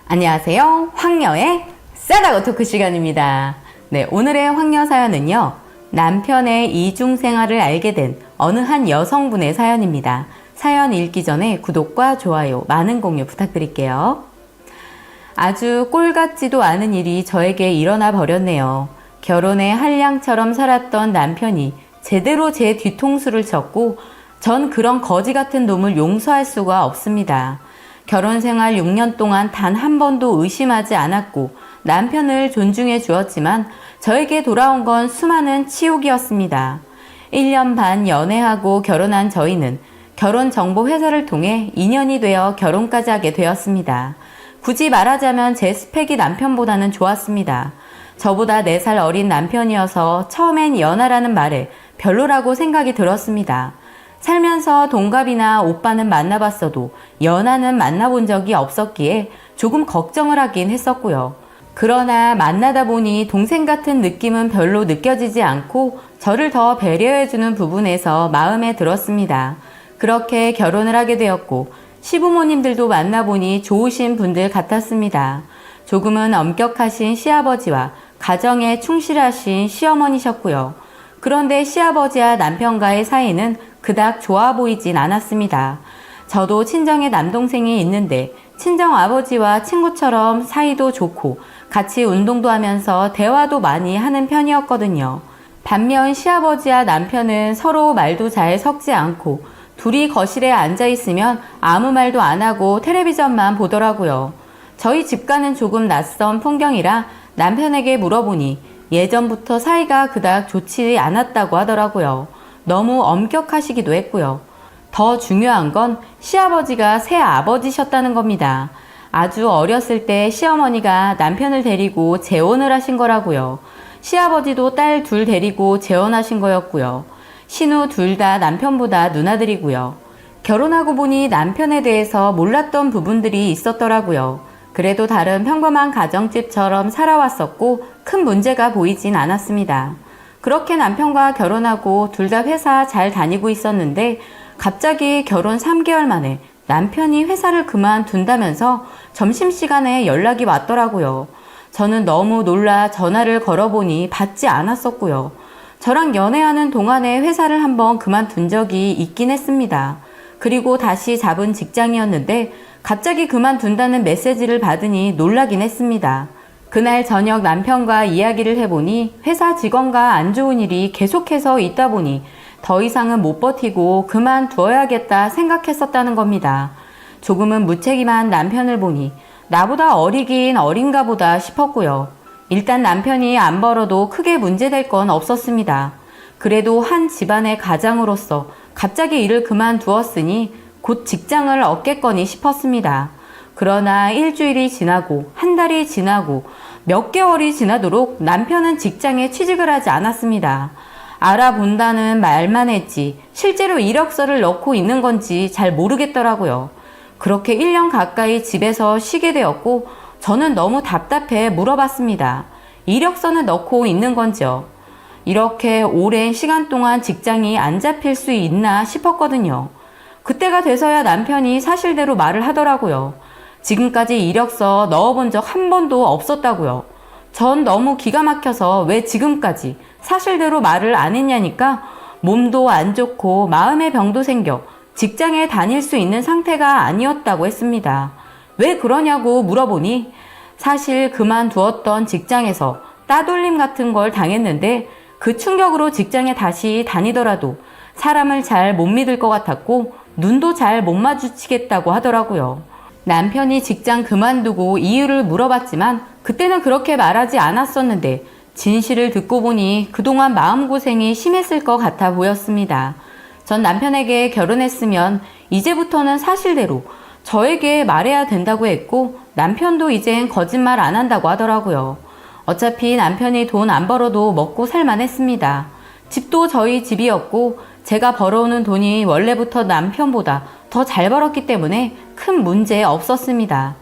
안녕하세요. 황녀의 싸다고 토크 시간입니다. 네, 오늘의 황녀 사연은요. 남편의 이중생활을 알게 된 어느 한 여성분의 사연입니다. 사연 읽기 전에 구독과 좋아요, 많은 공유 부탁드릴게요. 아주 꼴 같지도 않은 일이 저에게 일어나 버렸네요. 결혼의 한량처럼 살았던 남편이 제대로 제 뒤통수를 쳤고 전 그런 거지 같은 놈을 용서할 수가 없습니다. 결혼 생활 6년 동안 단 한 번도 의심하지 않았고 남편을 존중해 주었지만 저에게 돌아온 건 수많은 치욕이었습니다. 1년 반 연애하고 결혼한 저희는 결혼정보회사를 통해 인연이 되어 결혼까지 하게 되었습니다. 굳이 말하자면 제 스펙이 남편보다는 좋았습니다. 저보다 4살 어린 남편이어서 처음엔 연하라는 말에 별로라고 생각이 들었습니다. 살면서 동갑이나 오빠는 만나봤어도 연하는 만나본 적이 없었기에 조금 걱정을 하긴 했었고요. 그러나 만나다 보니 동생 같은 느낌은 별로 느껴지지 않고 저를 더 배려해주는 부분에서 마음에 들었습니다. 그렇게 결혼을 하게 되었고 시부모님들도 만나보니 좋으신 분들 같았습니다. 조금은 엄격하신 시아버지와 가정에 충실하신 시어머니셨고요. 그런데 시아버지와 남편과의 사이는 그닥 좋아 보이진 않았습니다. 저도 친정에 남동생이 있는데 친정 아버지와 친구처럼 사이도 좋고 같이 운동도 하면서 대화도 많이 하는 편이었거든요. 반면 시아버지와 남편은 서로 말도 잘 섞지 않고 둘이 거실에 앉아 있으면 아무 말도 안 하고 텔레비전만 보더라고요. 저희 집과는 조금 낯선 풍경이라 남편에게 물어보니 예전부터 사이가 그닥 좋지 않았다고 하더라고요. 너무 엄격하시기도 했고요. 더 중요한 건 시아버지가 새아버지셨다는 겁니다. 아주 어렸을 때 시어머니가 남편을 데리고 재혼을 하신 거라고요. 시아버지도 딸 둘 데리고 재혼하신 거였고요. 신우 둘 다 남편보다 누나들이고요. 결혼하고 보니 남편에 대해서 몰랐던 부분들이 있었더라고요. 그래도 다른 평범한 가정집처럼 살아왔었고 큰 문제가 보이진 않았습니다. 그렇게 남편과 결혼하고 둘 다 회사 잘 다니고 있었는데 갑자기 결혼 3개월 만에 남편이 회사를 그만둔다면서 점심시간에 연락이 왔더라고요. 저는 너무 놀라 전화를 걸어보니 받지 않았었고요. 저랑 연애하는 동안에 회사를 한번 그만둔 적이 있긴 했습니다. 그리고 다시 잡은 직장이었는데 갑자기 그만둔다는 메시지를 받으니 놀라긴 했습니다. 그날 저녁 남편과 이야기를 해보니 회사 직원과 안 좋은 일이 계속해서 있다 보니 더 이상은 못 버티고 그만두어야겠다 생각했었다는 겁니다. 조금은 무책임한 남편을 보니 나보다 어리긴 어린가 보다 싶었고요. 일단 남편이 안 벌어도 크게 문제될 건 없었습니다. 그래도 한 집안의 가장으로서 갑자기 일을 그만두었으니 곧 직장을 얻겠거니 싶었습니다. 그러나 일주일이 지나고 한 달이 지나고 몇 개월이 지나도록 남편은 직장에 취직을 하지 않았습니다. 알아본다는 말만 했지 실제로 이력서를 넣고 있는 건지 잘 모르겠더라고요. 그렇게 1년 가까이 집에서 쉬게 되었고 저는 너무 답답해 물어봤습니다. 이력서는 넣고 있는 건지요? 이렇게 오랜 시간 동안 직장이 안 잡힐 수 있나 싶었거든요. 그때가 돼서야 남편이 사실대로 말을 하더라고요. 지금까지 이력서 넣어본 적 한 번도 없었다고요. 전 너무 기가 막혀서 왜 지금까지 사실대로 말을 안 했냐니까 몸도 안 좋고 마음의 병도 생겨 직장에 다닐 수 있는 상태가 아니었다고 했습니다. 왜 그러냐고 물어보니 사실 그만두었던 직장에서 따돌림 같은 걸 당했는데 그 충격으로 직장에 다시 다니더라도 사람을 잘 못 믿을 것 같았고 눈도 잘 못 마주치겠다고 하더라고요. 남편이 직장 그만두고 이유를 물어봤지만 그때는 그렇게 말하지 않았었는데 진실을 듣고 보니 그동안 마음고생이 심했을 것 같아 보였습니다. 전 남편에게 결혼했으면 이제부터는 사실대로 저에게 말해야 된다고 했고 남편도 이젠 거짓말 안 한다고 하더라고요. 어차피 남편이 돈 안 벌어도 먹고 살만 했습니다. 집도 저희 집이었고 제가 벌어오는 돈이 원래부터 남편보다 더 잘 벌었기 때문에 큰 문제 없었습니다.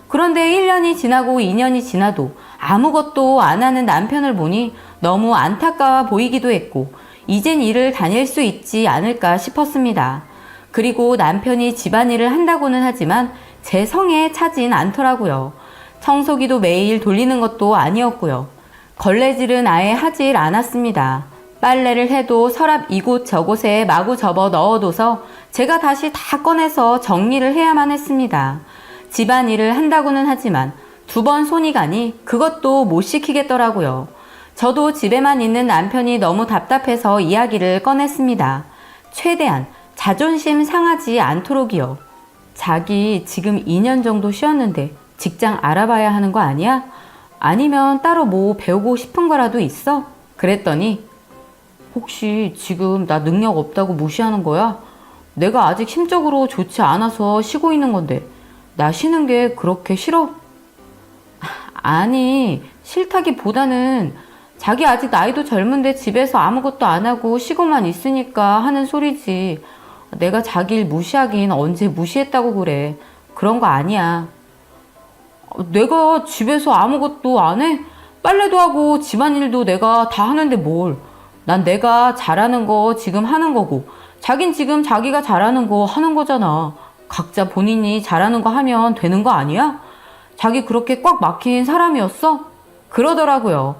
그런데 1년이 지나고 2년이 지나도 아무것도 안 하는 남편을 보니 너무 안타까워 보이기도 했고 이젠 일을 다닐 수 있지 않을까 싶었습니다. 그리고 남편이 집안일을 한다고는 하지만 제 성에 차진 않더라고요. 청소기도 매일 돌리는 것도 아니었고요. 걸레질은 아예 하질 않았습니다. 빨래를 해도 서랍 이곳저곳에 마구 접어 넣어둬서 제가 다시 다 꺼내서 정리를 해야만 했습니다. 집안일을 한다고는 하지만 2번 손이 가니 그것도 못 시키겠더라고요. 저도 집에만 있는 남편이 너무 답답해서 이야기를 꺼냈습니다. 최대한 자존심 상하지 않도록이요. 자기 지금 2년 정도 쉬었는데 직장 알아봐야 하는 거 아니야? 아니면 따로 뭐 배우고 싶은 거라도 있어? 그랬더니 혹시 지금 나 능력 없다고 무시하는 거야? 내가 아직 심적으로 좋지 않아서 쉬고 있는 건데 나 쉬는 게 그렇게 싫어? 아니, 싫다기보다는 자기 아직 나이도 젊은데 집에서 아무것도 안 하고 쉬고만 있으니까 하는 소리지. 내가 자기를 무시하긴 언제 무시했다고 그래. 그런 거 아니야. 내가 집에서 아무것도 안 해? 빨래도 하고 집안일도 내가 다 하는데 뭘. 난 내가 잘하는 거 지금 하는 거고 자긴 지금 자기가 잘하는 거 하는 거잖아. 각자 본인이 잘하는 거 하면 되는 거 아니야? 자기 그렇게 꽉 막힌 사람이었어? 그러더라고요.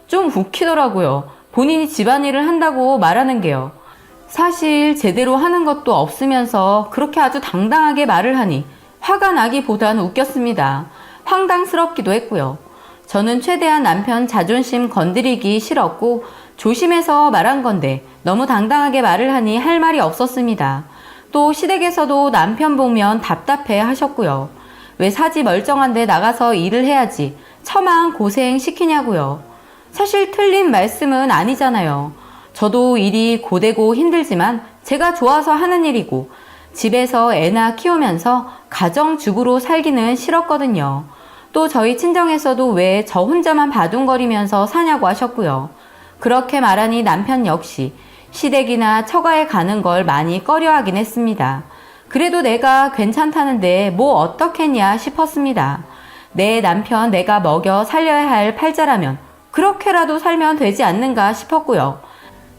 좀 웃기더라고요. 본인이 집안일을 한다고 말하는 게요. 사실 제대로 하는 것도 없으면서 그렇게 아주 당당하게 말을 하니 화가 나기보다는 웃겼습니다. 황당스럽기도 했고요. 저는 최대한 남편 자존심 건드리기 싫었고 조심해서 말한 건데 너무 당당하게 말을 하니 할 말이 없었습니다. 또 시댁에서도 남편 보면 답답해 하셨고요. 왜 사지 멀쩡한데 나가서 일을 해야지 처만 고생 시키냐고요. 사실 틀린 말씀은 아니잖아요. 저도 일이 고되고 힘들지만 제가 좋아서 하는 일이고 집에서 애나 키우면서 가정주부로 살기는 싫었거든요. 또 저희 친정에서도 왜 저 혼자만 바둥거리면서 사냐고 하셨고요. 그렇게 말하니 남편 역시 시댁이나 처가에 가는 걸 많이 꺼려하긴 했습니다. 그래도 내가 괜찮다는데 뭐 어떻겠냐 싶었습니다. 내 남편 내가 먹여 살려야 할 팔자라면 그렇게라도 살면 되지 않는가 싶었고요.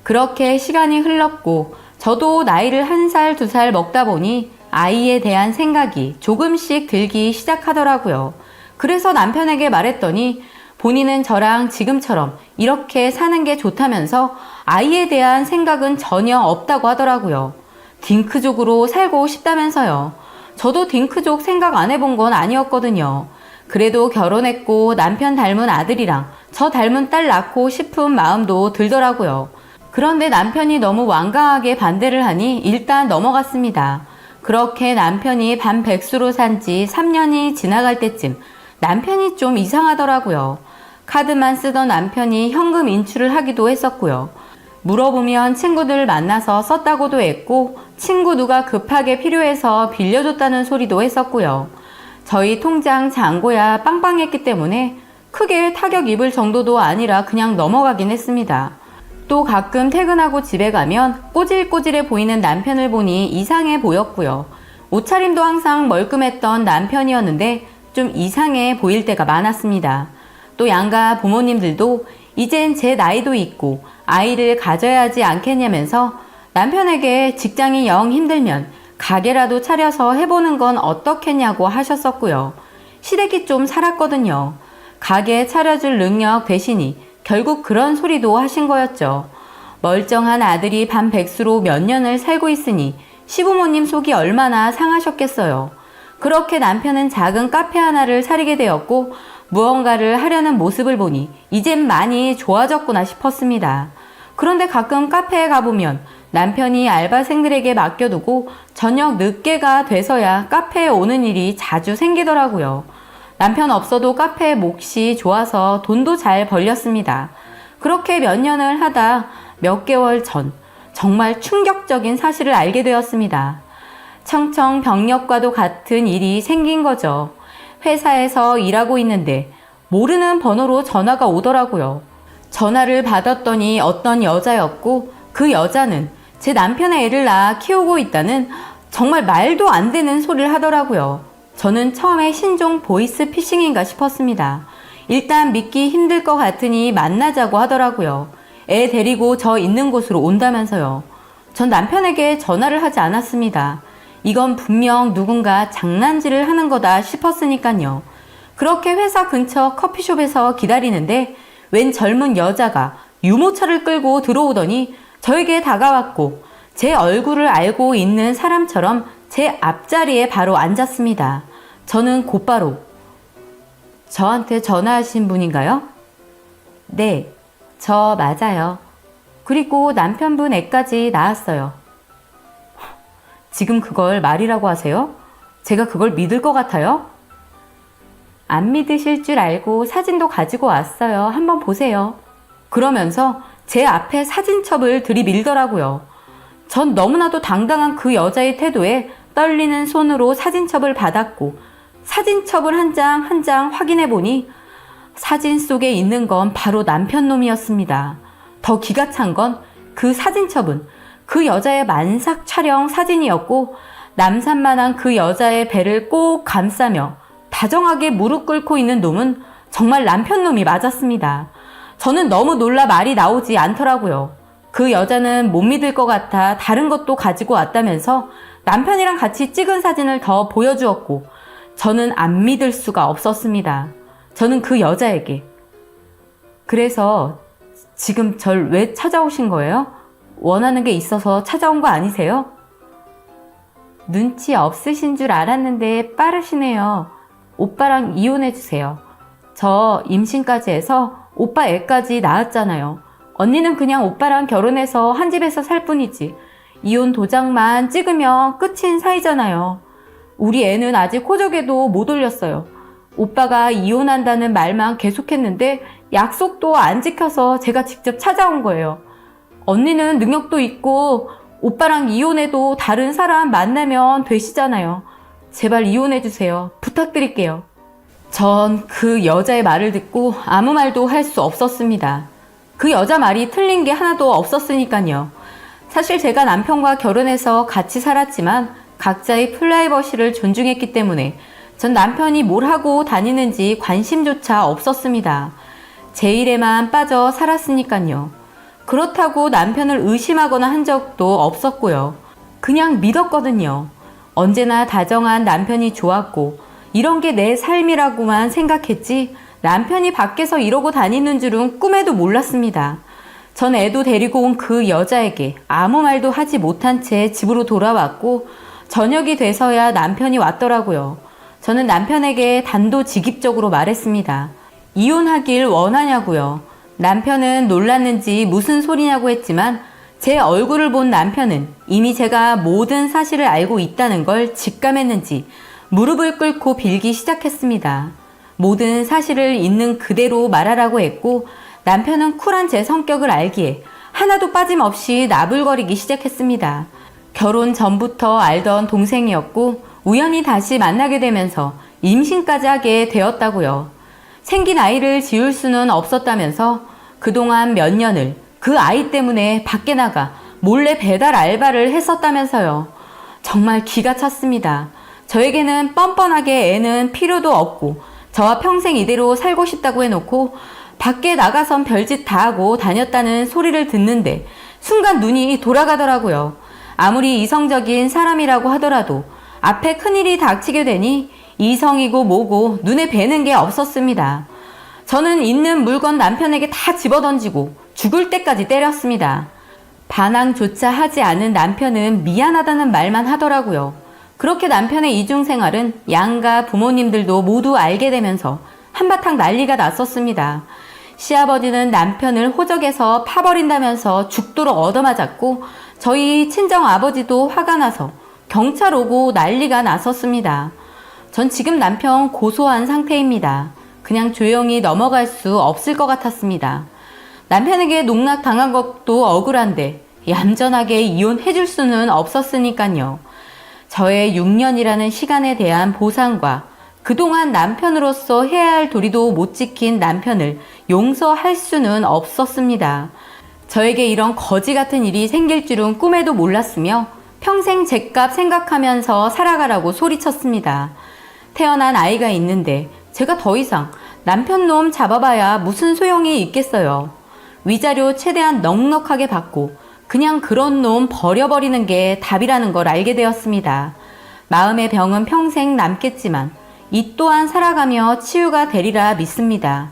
그렇게 시간이 흘렀고 저도 나이를 1살, 2살 먹다 보니 아이에 대한 생각이 조금씩 들기 시작하더라고요. 그래서 남편에게 말했더니 본인은 저랑 지금처럼 이렇게 사는 게 좋다면서 아이에 대한 생각은 전혀 없다고 하더라고요. 딩크족으로 살고 싶다면서요. 저도 딩크족 생각 안 해본 건 아니었거든요. 그래도 결혼했고 남편 닮은 아들이랑 저 닮은 딸 낳고 싶은 마음도 들더라고요. 그런데 남편이 너무 완강하게 반대를 하니 일단 넘어갔습니다. 그렇게 남편이 반백수로 산 지 3년이 지나갈 때쯤 남편이 좀 이상하더라고요. 카드만 쓰던 남편이 현금 인출을 하기도 했었고요. 물어보면 친구들 만나서 썼다고도 했고 친구 누가 급하게 필요해서 빌려줬다는 소리도 했었고요. 저희 통장 잔고야 빵빵했기 때문에 크게 타격 입을 정도도 아니라 그냥 넘어가긴 했습니다. 또 가끔 퇴근하고 집에 가면 꼬질꼬질해 보이는 남편을 보니 이상해 보였고요. 옷차림도 항상 멀끔했던 남편이었는데 좀 이상해 보일 때가 많았습니다. 또 양가 부모님들도 이젠 제 나이도 있고 아이를 가져야 하지 않겠냐면서 남편에게 직장이 영 힘들면 가게라도 차려서 해보는 건 어떻겠냐고 하셨었고요. 시댁이 좀 살았거든요. 가게 차려줄 능력 대신이 결국 그런 소리도 하신 거였죠. 멀쩡한 아들이 반백수로 몇 년을 살고 있으니 시부모님 속이 얼마나 상하셨겠어요. 그렇게 남편은 작은 카페 하나를 차리게 되었고 무언가를 하려는 모습을 보니 이젠 많이 좋아졌구나 싶었습니다. 그런데 가끔 카페에 가보면 남편이 알바생들에게 맡겨두고 저녁 늦게가 돼서야 카페에 오는 일이 자주 생기더라고요. 남편 없어도 카페 몫이 좋아서 돈도 잘 벌렸습니다. 그렇게 몇 년을 하다 몇 개월 전 정말 충격적인 사실을 알게 되었습니다. 청천벽력과도 같은 일이 생긴 거죠. 회사에서 일하고 있는데 모르는 번호로 전화가 오더라고요. 전화를 받았더니 어떤 여자였고 그 여자는 제 남편의 애를 낳아 키우고 있다는 정말 말도 안 되는 소리를 하더라고요. 저는 처음에 신종 보이스 피싱인가 싶었습니다. 일단 믿기 힘들 것 같으니 만나자고 하더라고요. 애 데리고 저 있는 곳으로 온다면서요. 전 남편에게 전화를 하지 않았습니다. 이건 분명 누군가 장난질을 하는 거다 싶었으니까요. 그렇게 회사 근처 커피숍에서 기다리는데 웬 젊은 여자가 유모차를 끌고 들어오더니 저에게 다가왔고 제 얼굴을 알고 있는 사람처럼 제 앞자리에 바로 앉았습니다. 저는 곧바로 저한테 전화하신 분인가요? 네, 저 맞아요. 그리고 남편분 애까지 낳았어요. 지금 그걸 말이라고 하세요? 제가 그걸 믿을 것 같아요? 안 믿으실 줄 알고 사진도 가지고 왔어요. 한번 보세요. 그러면서 제 앞에 사진첩을 들이밀더라고요. 전 너무나도 당당한 그 여자의 태도에 떨리는 손으로 사진첩을 받았고 사진첩을 한 장 한 장 확인해 보니 사진 속에 있는 건 바로 남편 놈이었습니다. 더 기가 찬 건 그 사진첩은 그 여자의 만삭 촬영 사진이었고 남산만한 그 여자의 배를 꼭 감싸며 다정하게 무릎 꿇고 있는 놈은 정말 남편 놈이 맞았습니다. 저는 너무 놀라 말이 나오지 않더라고요. 그 여자는 못 믿을 것 같아 다른 것도 가지고 왔다면서 남편이랑 같이 찍은 사진을 더 보여주었고 저는 안 믿을 수가 없었습니다. 저는 그 여자에게 그래서 지금 절 왜 찾아오신 거예요? 원하는 게 있어서 찾아온 거 아니세요? 눈치 없으신 줄 알았는데 빠르시네요. 오빠랑 이혼해주세요. 저 임신까지 해서 오빠 애까지 낳았잖아요. 언니는 그냥 오빠랑 결혼해서 한 집에서 살 뿐이지. 이혼 도장만 찍으면 끝인 사이잖아요. 우리 애는 아직 호적에도 못 올렸어요. 오빠가 이혼한다는 말만 계속했는데 약속도 안 지켜서 제가 직접 찾아온 거예요. 언니는 능력도 있고 오빠랑 이혼해도 다른 사람 만나면 되시잖아요. 제발 이혼해주세요. 부탁드릴게요. 전 그 여자의 말을 듣고 아무 말도 할 수 없었습니다. 그 여자 말이 틀린 게 하나도 없었으니까요. 사실 제가 남편과 결혼해서 같이 살았지만 각자의 프라이버시를 존중했기 때문에 전 남편이 뭘 하고 다니는지 관심조차 없었습니다. 제 일에만 빠져 살았으니까요. 그렇다고 남편을 의심하거나 한 적도 없었고요. 그냥 믿었거든요. 언제나 다정한 남편이 좋았고 이런 게 내 삶이라고만 생각했지 남편이 밖에서 이러고 다니는 줄은 꿈에도 몰랐습니다. 전 애도 데리고 온 그 여자에게 아무 말도 하지 못한 채 집으로 돌아왔고 저녁이 돼서야 남편이 왔더라고요. 저는 남편에게 단도직입적으로 말했습니다. 이혼하길 원하냐고요. 남편은 놀랐는지 무슨 소리냐고 했지만 제 얼굴을 본 남편은 이미 제가 모든 사실을 알고 있다는 걸 직감했는지 무릎을 꿇고 빌기 시작했습니다. 모든 사실을 있는 그대로 말하라고 했고 남편은 쿨한 제 성격을 알기에 하나도 빠짐없이 나불거리기 시작했습니다. 결혼 전부터 알던 동생이었고 우연히 다시 만나게 되면서 임신까지 하게 되었다고요. 생긴 아이를 지울 수는 없었다면서 그동안 몇 년을 그 아이 때문에 밖에 나가 몰래 배달 알바를 했었다면서요. 정말 기가 찼습니다. 저에게는 뻔뻔하게 애는 필요도 없고 저와 평생 이대로 살고 싶다고 해놓고 밖에 나가선 별짓 다 하고 다녔다는 소리를 듣는데 순간 눈이 돌아가더라고요. 아무리 이성적인 사람이라고 하더라도 앞에 큰일이 닥치게 되니 이성이고 뭐고 눈에 뵈는 게 없었습니다. 저는 있는 물건 남편에게 다 집어던지고 죽을 때까지 때렸습니다. 반항조차 하지 않은 남편은 미안하다는 말만 하더라고요. 그렇게 남편의 이중생활은 양가 부모님들도 모두 알게 되면서 한바탕 난리가 났었습니다. 시아버지는 남편을 호적에서 파버린다면서 죽도록 얻어맞았고 저희 친정아버지도 화가 나서 경찰 오고 난리가 났었습니다. 전 지금 남편 고소한 상태입니다. 그냥 조용히 넘어갈 수 없을 것 같았습니다. 남편에게 농락당한 것도 억울한데 얌전하게 이혼해줄 수는 없었으니까요. 저의 6년이라는 시간에 대한 보상과 그동안 남편으로서 해야 할 도리도 못 지킨 남편을 용서할 수는 없었습니다. 저에게 이런 거지 같은 일이 생길 줄은 꿈에도 몰랐으며 평생 죗값 생각하면서 살아가라고 소리쳤습니다. 태어난 아이가 있는데 제가 더 이상 남편 놈 잡아봐야 무슨 소용이 있겠어요. 위자료 최대한 넉넉하게 받고 그냥 그런 놈 버려버리는 게 답이라는 걸 알게 되었습니다. 마음의 병은 평생 남겠지만 이 또한 살아가며 치유가 되리라 믿습니다.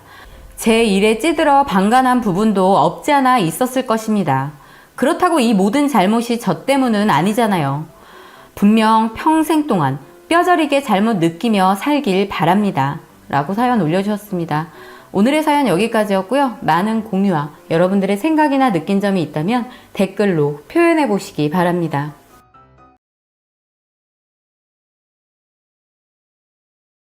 제 일에 찌들어 방관한 부분도 없지 않아 있었을 것입니다. 그렇다고 이 모든 잘못이 저 때문은 아니잖아요. 분명 평생 동안 뼈저리게 잘못 느끼며 살길 바랍니다. 라고 사연 올려주셨습니다. 오늘의 사연 여기까지였고요. 많은 공유와 여러분들의 생각이나 느낀 점이 있다면 댓글로 표현해 보시기 바랍니다.